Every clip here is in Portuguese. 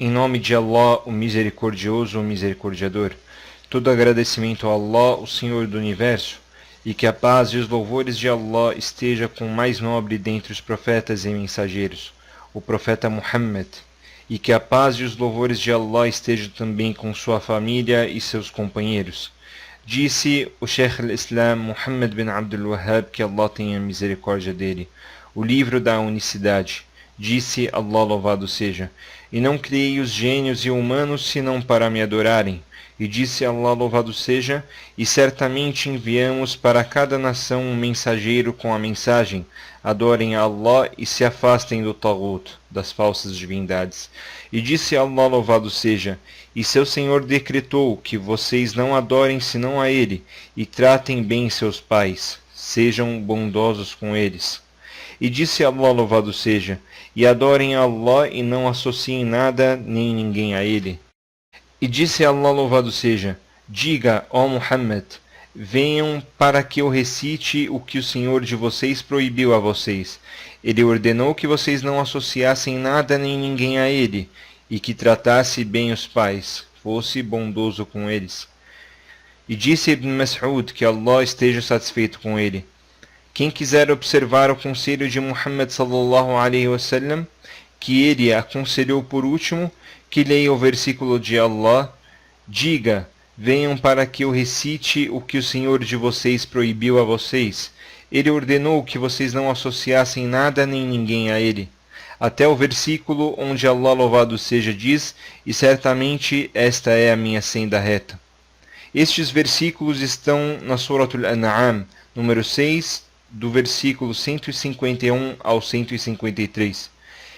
Em nome de Allah, o Misericordioso, o Misericordiador. Todo agradecimento a Allah, o Senhor do Universo, e que a paz e os louvores de Allah esteja com o mais nobre dentre os profetas e mensageiros, o profeta Muhammad, e que a paz e os louvores de Allah estejam também com sua família e seus companheiros. Disse o Sheikh al-Islam Muhammad bin Abdul Wahhab, que Allah tenha misericórdia dele, o livro da unicidade. Disse Allah louvado seja, e não criei os gênios e humanos senão para me adorarem. E disse Allah louvado seja, e certamente enviamos para cada nação um mensageiro com a mensagem. Adorem a Allah e se afastem do Taghut, das falsas divindades. E disse Allah louvado seja, e seu Senhor decretou que vocês não adorem senão a Ele, e tratem bem seus pais, sejam bondosos com eles. E disse Allah louvado seja, e adorem a Allah e não associem nada nem ninguém a Ele. E disse Allah louvado seja, diga, ó Muhammad, venham para que eu recite o que o Senhor de vocês proibiu a vocês. Ele ordenou que vocês não associassem nada nem ninguém a Ele, e que tratasse bem os pais, fosse bondoso com eles. E disse Ibn Mas'ud, que Allah esteja satisfeito com ele, quem quiser observar o conselho de Muhammad sallallahu alaihi wasallam, que ele aconselhou por último, que leia o versículo de Allah, diga, venham para que eu recite o que o Senhor de vocês proibiu a vocês. Ele ordenou que vocês não associassem nada nem ninguém a ele. Até o versículo onde Allah louvado seja diz, e certamente esta é a minha senda reta. Estes versículos estão na Surat Al-An'am, número 6, do versículo 151 ao 153.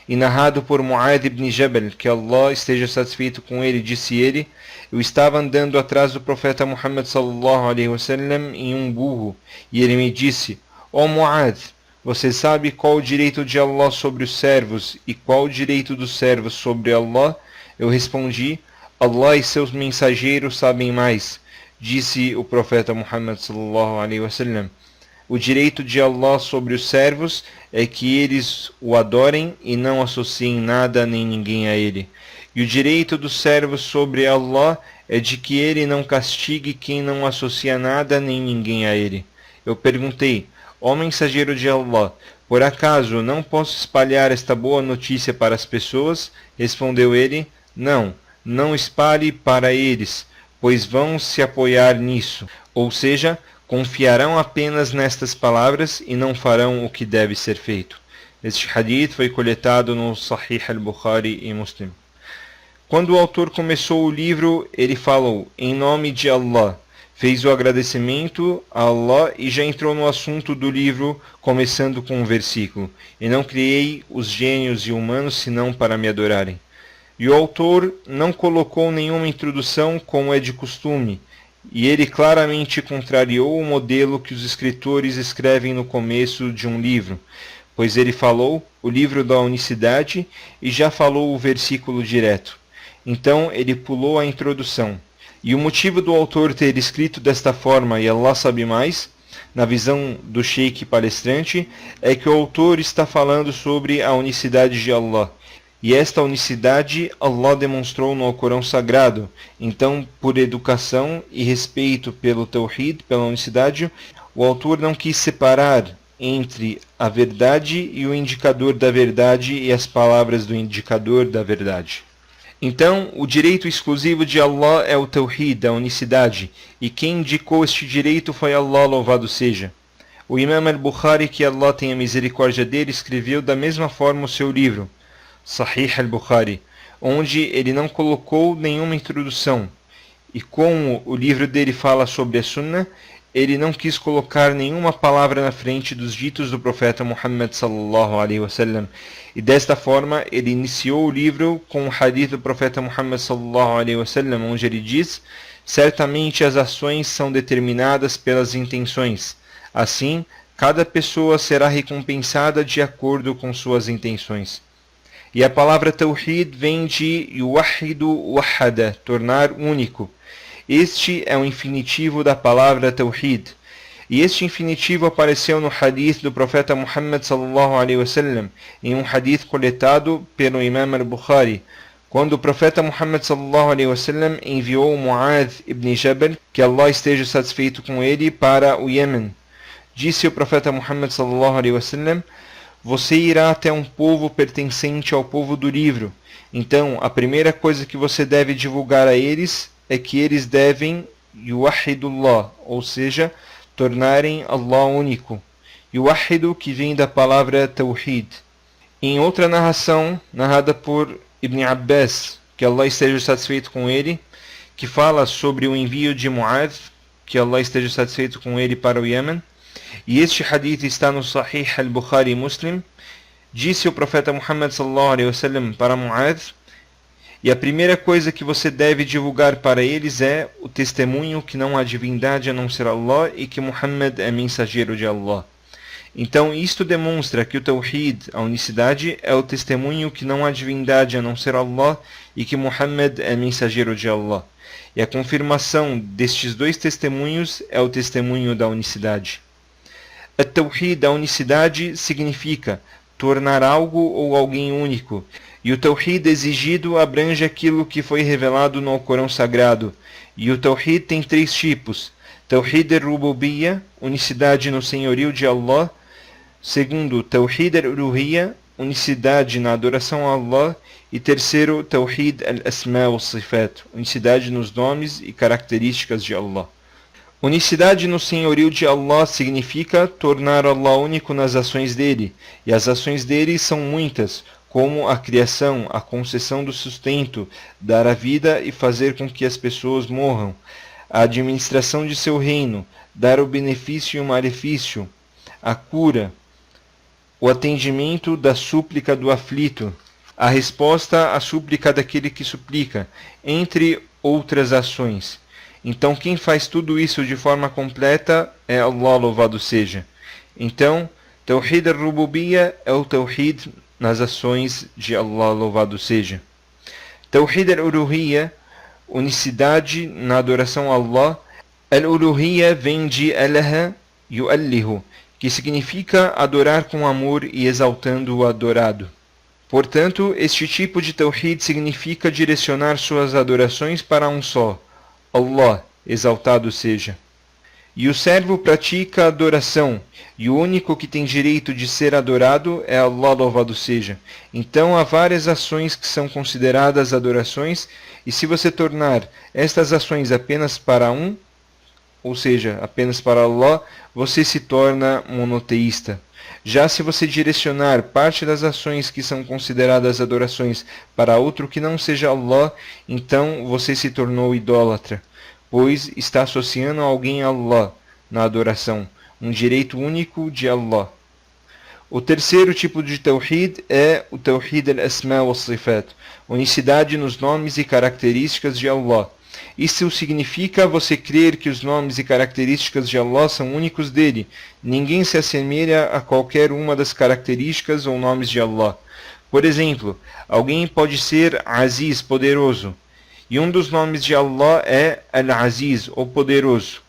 E narrado por Mu'adh ibn Jabal, que Allah esteja satisfeito com ele, disse ele, eu estava andando atrás do profeta Muhammad sallallahu alaihi wasallam em um burro, e ele me disse, ó Mu'adh, você sabe qual o direito de Allah sobre os servos e qual o direito dos servos sobre Allah? Eu respondi, Allah e seus mensageiros sabem mais. Disse o profeta Muhammad sallallahu alaihi wasallam, o direito de Allah sobre os servos é que eles o adorem e não associem nada nem ninguém a ele. E o direito dos servos sobre Allah é de que ele não castigue quem não associa nada nem ninguém a ele. Eu perguntei, ó mensageiro de Allah, por acaso não posso espalhar esta boa notícia para as pessoas? Respondeu ele, não espalhe para eles, pois vão se apoiar nisso. Ou seja, confiarão apenas nestas palavras e não farão o que deve ser feito. Este hadith foi coletado no Sahih al-Bukhari e Muslim. Quando o autor começou o livro, ele falou, em nome de Allah, fez o agradecimento a Allah e já entrou no assunto do livro, começando com um versículo, e não criei os gênios e humanos senão para me adorarem. E o autor não colocou nenhuma introdução como é de costume, e ele claramente contrariou o modelo que os escritores escrevem no começo de um livro, pois ele falou o livro da unicidade e já falou o versículo direto. Então ele pulou a introdução. E o motivo do autor ter escrito desta forma, e Allah sabe mais, na visão do sheikh palestrante, é que o autor está falando sobre a unicidade de Allah. E esta unicidade Allah demonstrou no Alcorão Sagrado. Então, por educação e respeito pelo Tawhid, pela unicidade, o autor não quis separar entre a verdade e o indicador da verdade e as palavras do indicador da verdade. Então, o direito exclusivo de Allah é o Tawhid, a unicidade, e quem indicou este direito foi Allah, louvado seja. O Imam al-Bukhari, que Allah tenha misericórdia dele, escreveu da mesma forma o seu livro, Sahih al-Bukhari, onde ele não colocou nenhuma introdução. E como o livro dele fala sobre a Sunnah, ele não quis colocar nenhuma palavra na frente dos ditos do profeta Muhammad sallallahu alaihi wasallam. E desta forma, ele iniciou o livro com o hadith do profeta Muhammad sallallahu alaihi wasallam, onde ele diz, certamente as ações são determinadas pelas intenções. Assim, cada pessoa será recompensada de acordo com suas intenções. E a palavra Tawhid vem de yuwahidu wahada, tornar único. Este é o infinitivo da palavra Tawhid. E este infinitivo apareceu no hadith do profeta Muhammad sallallahu alaihi wasallam, em um hadith coletado pelo Imam al-Bukhari, Quando o profeta Muhammad sallallahu alaihi wasallam enviou Mu'adh ibn Jabal, que Allah esteja satisfeito com ele, para o Iêmen, disse o profeta Muhammad sallallahu alaihi wasallam: você irá até um povo pertencente ao povo do livro. Então, a primeira coisa que você deve divulgar a eles é que eles devem yuwahidullah, ou seja, tornarem Allah único. Yuwahidu, que vem da palavra tawhid. Em outra narração, narrada por Ibn Abbas, que Allah esteja satisfeito com ele, que fala sobre o envio de Mu'adh, que Allah esteja satisfeito com ele, para o Iêmen, e este hadith está no Sahih al-Bukhari e Muslim, disse o profeta Muhammad sallallahu alaihi wasallam para Mu'adh: e a primeira coisa que você deve divulgar para eles é o testemunho que não há divindade a não ser Allah e que Muhammad é mensageiro de Allah. Então isto demonstra que o Tawhid, a unicidade, é o testemunho que não há divindade a não ser Allah e que Muhammad é mensageiro de Allah. E a confirmação destes dois testemunhos é o testemunho da unicidade. A Tawhid, a unicidade, significa tornar algo ou alguém único. E o Tawhid exigido abrange aquilo que foi revelado no Alcorão Sagrado. E o Tawhid tem três tipos: Tawhid al-Rububiyyah, unicidade no senhorio de Allah. Segundo, Tawhid al-Uluhiyyah, unicidade na adoração a Allah. E terceiro, Tawhid al-Asma wa-Sifat, unicidade nos nomes e características de Allah. Unicidade no senhorio de Allah significa tornar Allah único nas ações dele. E as ações dele são muitas, como a criação, a concessão do sustento, dar a vida e fazer com que as pessoas morram, a administração de seu reino, dar o benefício e o malefício, a cura, o atendimento da súplica do aflito, a resposta à súplica daquele que suplica, entre outras ações. Então quem faz tudo isso de forma completa é Allah, louvado seja. Então, Tawhid al-Rububiyyah é o Tawhid nas ações de Allah, louvado seja. Tawhid al-Uluhiyyah, unicidade na adoração a Allah. Al-Uluhiyyah vem de Alaha yu'allihu, que significa adorar com amor e exaltando o adorado. Portanto, este tipo de Tawhid significa direcionar suas adorações para um só, Allah, exaltado seja. E o servo pratica a adoração, e o único que tem direito de ser adorado é Allah, louvado seja. Então há várias ações que são consideradas adorações, e se você tornar estas ações apenas para um, ou seja, apenas para Allah, você se torna monoteísta. Já se você direcionar parte das ações que são consideradas adorações para outro que não seja Allah, então você se tornou idólatra, pois está associando alguém a Allah na adoração, um direito único de Allah. O terceiro tipo de Tawhid é o Tawhid al-Asma wa-Sifat, unicidade nos nomes e características de Allah. Isso significa você crer que os nomes e características de Allah são únicos dele. Ninguém se assemelha a qualquer uma das características ou nomes de Allah. Por exemplo, alguém pode ser Aziz, poderoso, e um dos nomes de Allah é Al-Aziz, ou poderoso.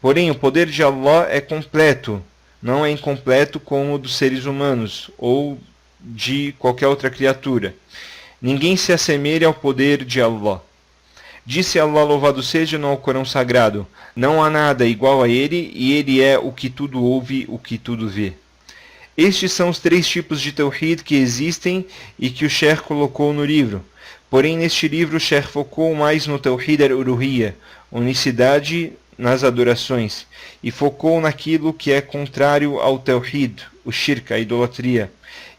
Porém, o poder de Allah é completo, não é incompleto como o dos seres humanos ou de qualquer outra criatura. Ninguém se assemelha ao poder de Allah. Disse Allah, louvado seja, no Alcorão Sagrado: não há nada igual a ele, e ele é o que tudo ouve, o que tudo vê. Estes são os três tipos de Tawhid que existem e que o Sheikh colocou no livro. Porém, neste livro o Sheikh focou mais no Tawhid al-Uluhiyyah, unicidade nas adorações, e focou naquilo que é contrário ao Tawhid, o Shirk, a idolatria.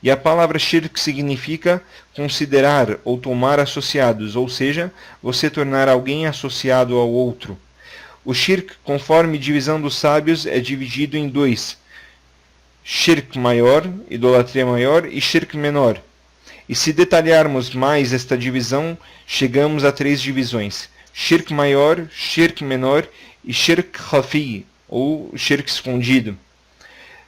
E a palavra shirk significa considerar ou tomar associados, ou seja, você tornar alguém associado ao outro. O shirk, conforme divisão dos sábios, é dividido em dois: shirk maior, idolatria maior, e shirk menor. E se detalharmos mais esta divisão, chegamos a três divisões: shirk maior, shirk menor e shirk khafi, ou shirk escondido.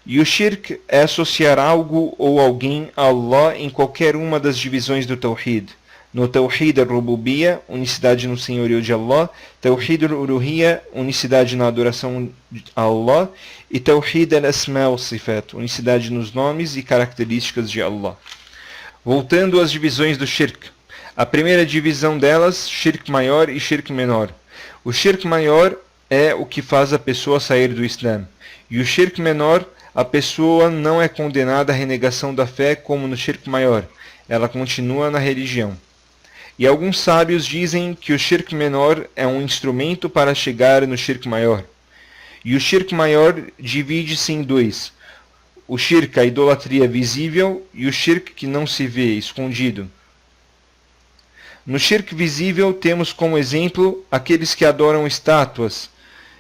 E o shirk é associar algo ou alguém a Allah em qualquer uma das divisões do Tawhid. No Tawhid al-Rububiyyah, unicidade no senhorio de Allah; Tawhid al-Uluhiyyah, unicidade na adoração a Allah; e Tawhid al-Asma wa-Sifat, unicidade nos nomes e características de Allah. Voltando às divisões do shirk. A primeira divisão delas, shirk maior e shirk menor. O shirk maior é o que faz a pessoa sair do Islã. E o shirk menor, a pessoa não é condenada à renegação da fé como no shirk maior. Ela continua na religião. E alguns sábios dizem que o shirk menor é um instrumento para chegar no shirk maior. E o shirk maior divide-se em dois. O shirk, a idolatria visível, e o shirk que não se vê, escondido. No shirk visível temos como exemplo aqueles que adoram estátuas,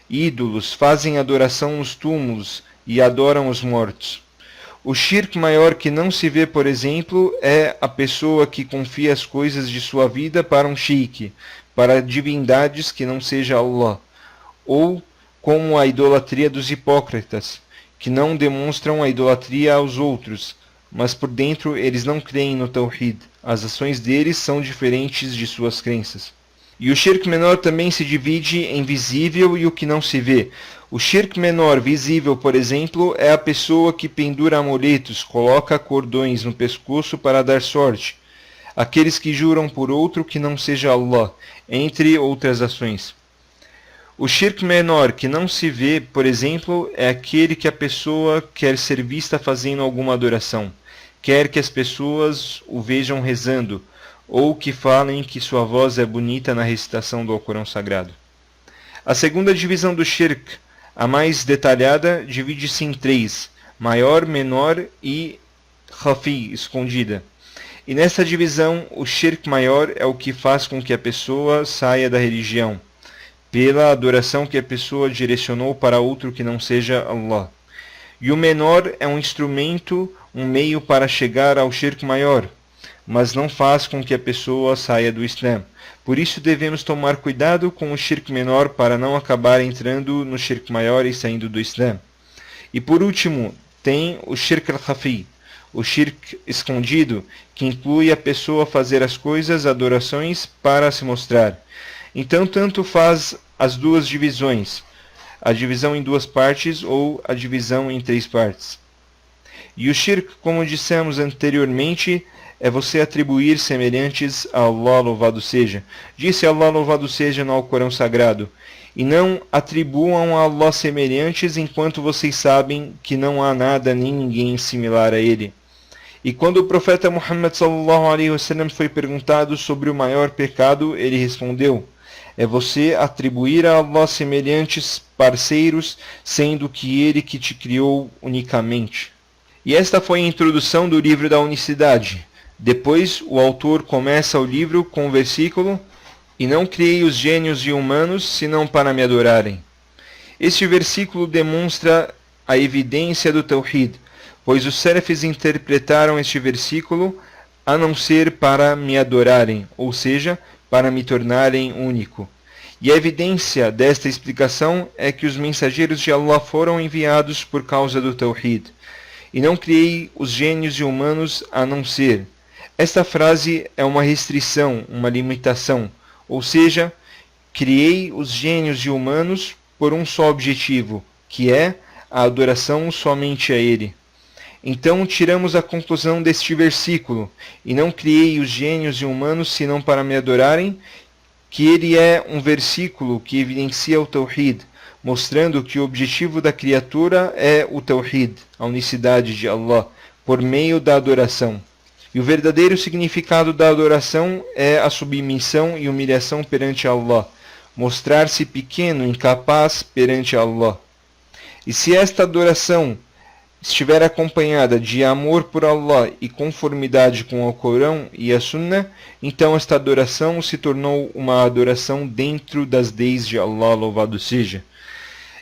ídolos, fazem adoração nos túmulos e adoram os mortos. O shirk maior que não se vê, por exemplo, é a pessoa que confia as coisas de sua vida para um sheikh, para divindades que não seja Allah, ou como a idolatria dos hipócritas, que não demonstram a idolatria aos outros, mas por dentro eles não creem no Tawhid. As ações deles são diferentes de suas crenças. E o shirk menor também se divide em visível e o que não se vê. O shirk menor visível, por exemplo, é a pessoa que pendura amuletos, coloca cordões no pescoço para dar sorte. Aqueles que juram por outro que não seja Allah, entre outras ações. O shirk menor que não se vê, por exemplo, é aquele que a pessoa quer ser vista fazendo alguma adoração. Quer que as pessoas o vejam rezando, ou que falem que sua voz é bonita na recitação do Alcorão Sagrado. A segunda divisão do shirk, a mais detalhada, divide-se em três: maior, menor e khafi, escondida. E nessa divisão, o shirk maior é o que faz com que a pessoa saia da religião, pela adoração que a pessoa direcionou para outro que não seja Allah. E o menor é um instrumento, um meio para chegar ao shirk maior, mas não faz com que a pessoa saia do Islã. Por isso devemos tomar cuidado com o shirk menor para não acabar entrando no shirk maior e saindo do Islã. E por último, tem o shirk al-khafi, o shirk escondido, que inclui a pessoa fazer as coisas, adorações, para se mostrar. Então, tanto faz as duas divisões, a divisão em duas partes ou a divisão em três partes. E o shirk, como dissemos anteriormente, é você atribuir semelhantes a Allah, louvado seja. Disse Allah, louvado seja, no Alcorão Sagrado: e não atribuam a Allah semelhantes enquanto vocês sabem que não há nada nem ninguém similar a ele. E quando o profeta Muhammad sallallahu alaihi wasallam foi perguntado sobre o maior pecado, ele respondeu: é você atribuir a Allah semelhantes parceiros, sendo que ele que te criou unicamente. E esta foi a introdução do livro da unicidade. Depois, o autor começa o livro com o versículo: e não criei os gênios e humanos, senão para me adorarem. Este versículo demonstra a evidência do Tawhid, pois os Salafis interpretaram este versículo a não ser para me adorarem, ou seja, para me tornarem único. E a evidência desta explicação é que os mensageiros de Allah foram enviados por causa do Tawhid. E não criei os gênios e humanos a não ser. Esta frase é uma restrição, uma limitação, ou seja, criei os gênios e humanos por um só objetivo, que é a adoração somente a Ele. Então tiramos a conclusão deste versículo: e não criei os gênios e humanos senão para me adorarem, que ele é um versículo que evidencia o Tawhid, mostrando que o objetivo da criatura é o Tawhid, a unicidade de Allah, por meio da adoração. E o verdadeiro significado da adoração é a submissão e humilhação perante Allah, mostrar-se pequeno, incapaz perante Allah. E se esta adoração estiver acompanhada de amor por Allah e conformidade com o Corão e a Sunnah, então esta adoração se tornou uma adoração dentro das leis de Allah, louvado seja.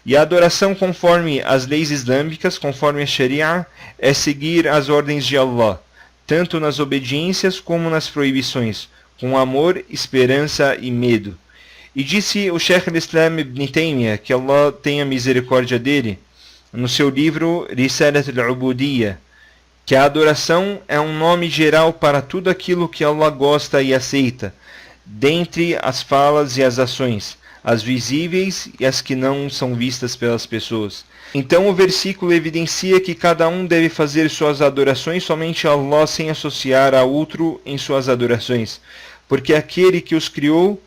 E a adoração conforme as leis islâmicas, conforme a Sharia, é seguir as ordens de Allah, tanto nas obediências como nas proibições, com amor, esperança e medo. E disse o Shaykh al-Islam Ibn Taymiyyah, que Allah tenha misericórdia dele, no seu livro Risalat al-Ubudiyya, que a adoração é um nome geral para tudo aquilo que Allah gosta e aceita, dentre as falas e as ações, as visíveis e as que não são vistas pelas pessoas. Então o versículo evidencia que cada um deve fazer suas adorações somente a Allah sem associar a outro em suas adorações, porque aquele que os criou,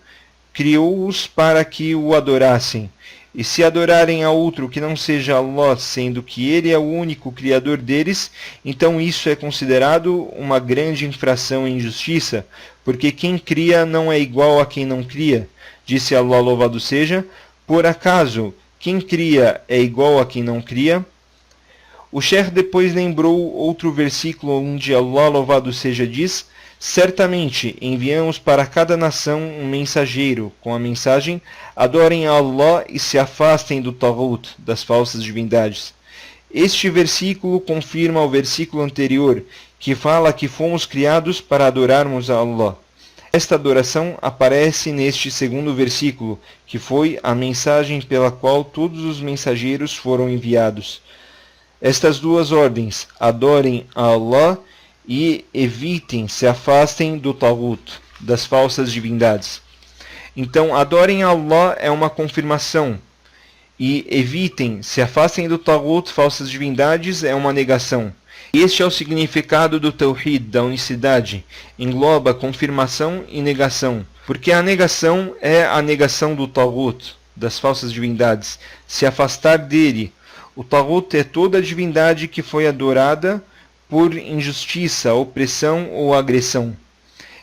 criou-os para que o adorassem. E se adorarem a outro que não seja Allah, sendo que Ele é o único Criador deles, então isso é considerado uma grande infração e injustiça, porque quem cria não é igual a quem não cria. Disse Allah, louvado seja, por acaso quem cria é igual a quem não cria? O Sheikh depois lembrou outro versículo onde Allah, louvado seja, diz: certamente enviamos para cada nação um mensageiro, com a mensagem: adorem a Allah e se afastem do Taghut, das falsas divindades. Este versículo confirma o versículo anterior, que fala que fomos criados para adorarmos a Allah. Esta adoração aparece neste segundo versículo, que foi a mensagem pela qual todos os mensageiros foram enviados. Estas duas ordens, adorem a Allah e evitem, se afastem do Taghut, das falsas divindades. Então, adorem a Allah é uma confirmação, e evitem, se afastem do Taghut, falsas divindades, é uma negação. Este é o significado do Tawhid, da unicidade, engloba confirmação e negação, porque a negação é a negação do Taghut, das falsas divindades, se afastar dele. O Taghut é toda divindade que foi adorada por injustiça, opressão ou agressão.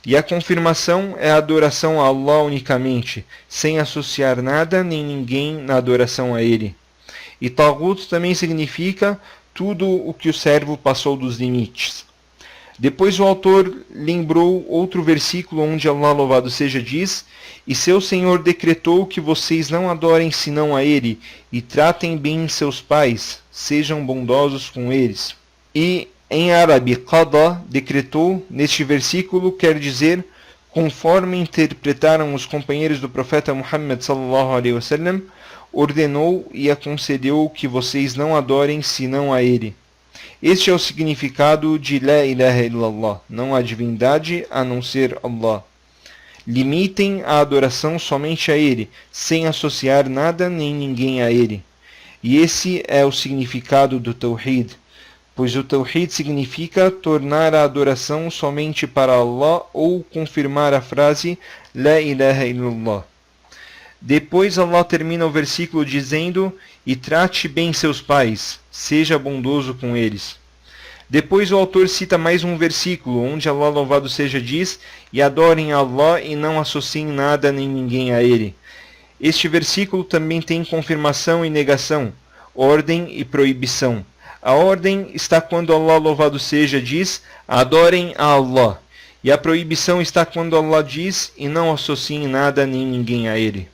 E a confirmação é a adoração a Allah unicamente, sem associar nada nem ninguém na adoração a Ele. E Taghut também significa tudo o que o servo passou dos limites. Depois o autor lembrou outro versículo onde Allah, louvado seja, diz: e seu Senhor decretou que vocês não adorem senão a Ele, e tratem bem seus pais, sejam bondosos com eles. E em árabe, qada, decretou, neste versículo quer dizer, conforme interpretaram os companheiros do profeta Muhammad sallallahu alaihi wasallam, ordenou e aconselhou que vocês não adorem senão a Ele. Este é o significado de La ilaha illallah, não há divindade a não ser Allah. Limitem a adoração somente a Ele, sem associar nada nem ninguém a Ele. E esse é o significado do Tawhid, pois o Tawhid significa tornar a adoração somente para Allah ou confirmar a frase La ilaha illallah. Depois Allah termina o versículo dizendo: e trate bem seus pais, seja bondoso com eles. Depois o autor cita mais um versículo, onde Allah, louvado seja, diz: e adorem a Allah e não associem nada nem ninguém a Ele. Este versículo também tem confirmação e negação, ordem e proibição. A ordem está quando Allah, louvado seja, diz: adorem a Allah. E a proibição está quando Allah diz: e não associem nada nem ninguém a Ele.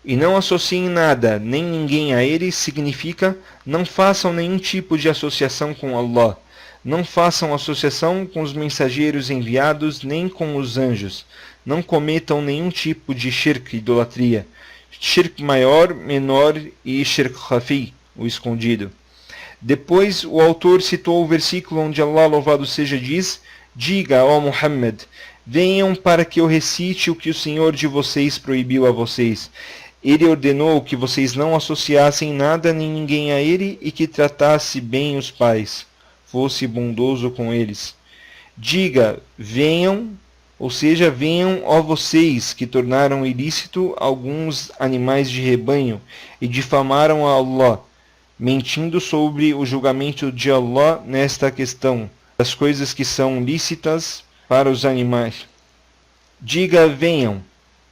E não associem nada nem ninguém a Ele significa não façam nenhum tipo de associação com Allah. Não façam associação com os mensageiros enviados nem com os anjos. Não cometam nenhum tipo de shirk, idolatria. Shirk maior, menor e shirk khafi, o escondido. Depois o autor citou o versículo onde Allah, louvado seja, diz: diga, ó Muhammad, venham para que eu recite o que o Senhor de vocês proibiu a vocês. Ele ordenou que vocês não associassem nada nem ninguém a Ele e que tratasse bem os pais, fosse bondoso com eles. Diga, venham, ou seja, venham, ó vocês que tornaram ilícito alguns animais de rebanho e difamaram a Allah, mentindo sobre o julgamento de Allah nesta questão, das coisas que são lícitas para os animais. Diga, venham,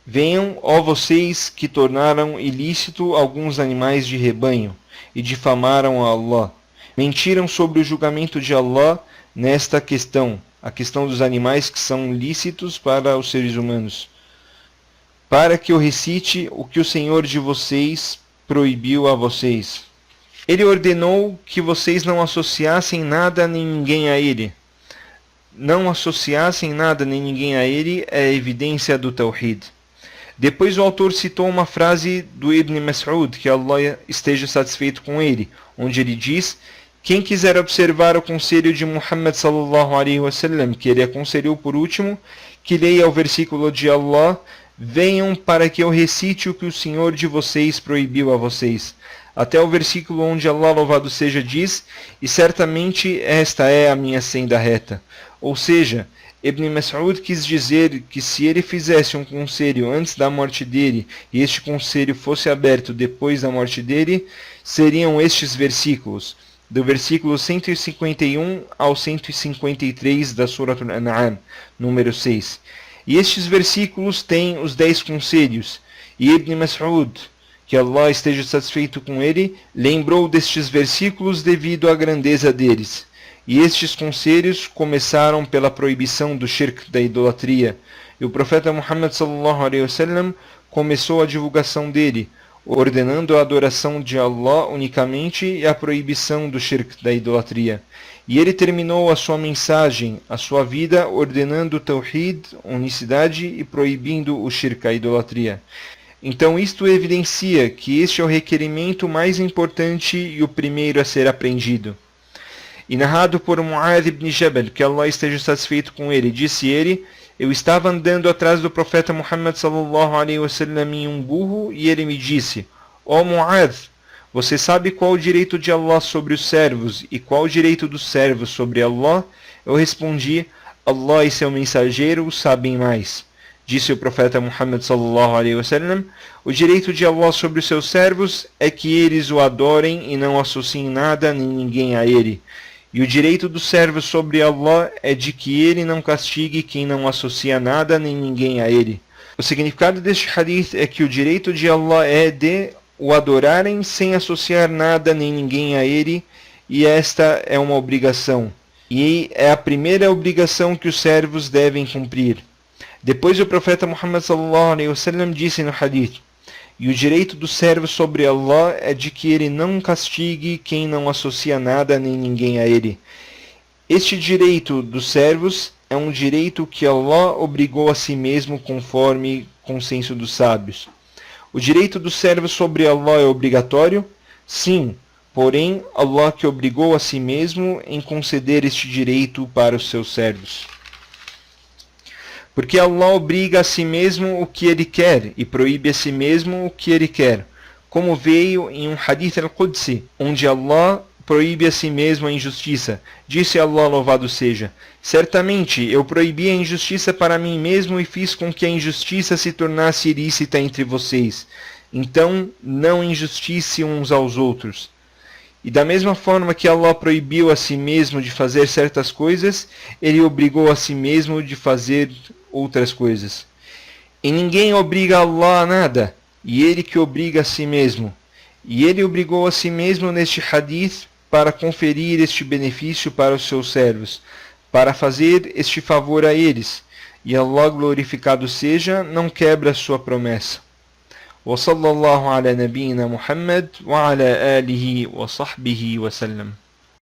venham, ó vocês que tornaram ilícito alguns animais de rebanho e difamaram a Allah. Mentiram sobre o julgamento de Allah nesta questão, a questão dos animais que são lícitos para os seres humanos, para que eu recite o que o Senhor de vocês proibiu a vocês. Ele ordenou que vocês não associassem nada nem ninguém a Ele. Não associassem nada nem ninguém a Ele é a evidência do Tawhid. Depois o autor citou uma frase do Ibn Mas'ud, que Allah esteja satisfeito com ele, onde ele diz: quem quiser observar o conselho de Muhammad sallallahu alaihi wasallam, que ele aconselhou por último, que leia o versículo de Allah: venham para que eu recite o que o Senhor de vocês proibiu a vocês. Até o versículo onde Allah, louvado seja, diz: e certamente esta é a minha senda reta. Ou seja, Ibn Mas'ud quis dizer que se ele fizesse um conselho antes da morte dele e este conselho fosse aberto depois da morte dele, seriam estes versículos, do versículo 151 ao 153 da Surah Al-An'am, número 6. E estes versículos têm os 10 conselhos, e Ibn Mas'ud, que Allah esteja satisfeito com ele, lembrou destes versículos devido à grandeza deles. E estes conselhos começaram pela proibição do shirk, da idolatria. E o profeta Muhammad sallallahu alaihi wasallam começou a divulgação dele, ordenando a adoração de Allah unicamente e a proibição do shirk, da idolatria. E ele terminou a sua mensagem, a sua vida, ordenando o tawhid, unicidade, e proibindo o shirk, a idolatria. Então isto evidencia que este é o requerimento mais importante e o primeiro a ser aprendido. E narrado por Mu'adh ibn Jabal, que Allah esteja satisfeito com ele, disse ele: eu estava andando atrás do profeta Muhammad sallallahu alaihi wasallam em um burro, e ele me disse: ó Mu'adh, você sabe qual o direito de Allah sobre os servos e qual o direito dos servos sobre Allah? Eu respondi: Allah e seu mensageiro sabem mais. Disse o profeta Muhammad sallallahu alaihi wasallam: o direito de Allah sobre os seus servos é que eles o adorem e não associem nada nem ninguém a ele. E o direito dos servos sobre Allah é de que ele não castigue quem não associa nada nem ninguém a ele. O significado deste hadith é que o direito de Allah é de o adorarem sem associar nada nem ninguém a ele, e esta é uma obrigação. E é a primeira obrigação que os servos devem cumprir. Depois o profeta Muhammad sallallahu alaihi wasallam disse no hadith: e o direito do servo sobre Allah é de que ele não castigue quem não associa nada nem ninguém a ele. Este direito dos servos é um direito que Allah obrigou a si mesmo conforme consenso dos sábios. O direito dos servos sobre Allah é obrigatório? Sim, porém Allah que obrigou a si mesmo em conceder este direito para os seus servos. Porque Allah obriga a si mesmo o que ele quer e proíbe a si mesmo o que ele quer, como veio em um hadith al-Qudsi, onde Allah proíbe a si mesmo a injustiça. Disse Allah, louvado seja: certamente eu proibi a injustiça para mim mesmo e fiz com que a injustiça se tornasse ilícita entre vocês. Então não injustice uns aos outros. E da mesma forma que Allah proibiu a si mesmo de fazer certas coisas, ele obrigou a si mesmo de fazer outras coisas. E ninguém obriga Allah a nada, e ele que obriga a si mesmo. E ele obrigou a si mesmo neste hadith para conferir este benefício para os seus servos, para fazer este favor a eles. E Allah, glorificado seja, não quebra a sua promessa. وصلى الله على نبينا محمد وعلى آله وصحبه وسلم.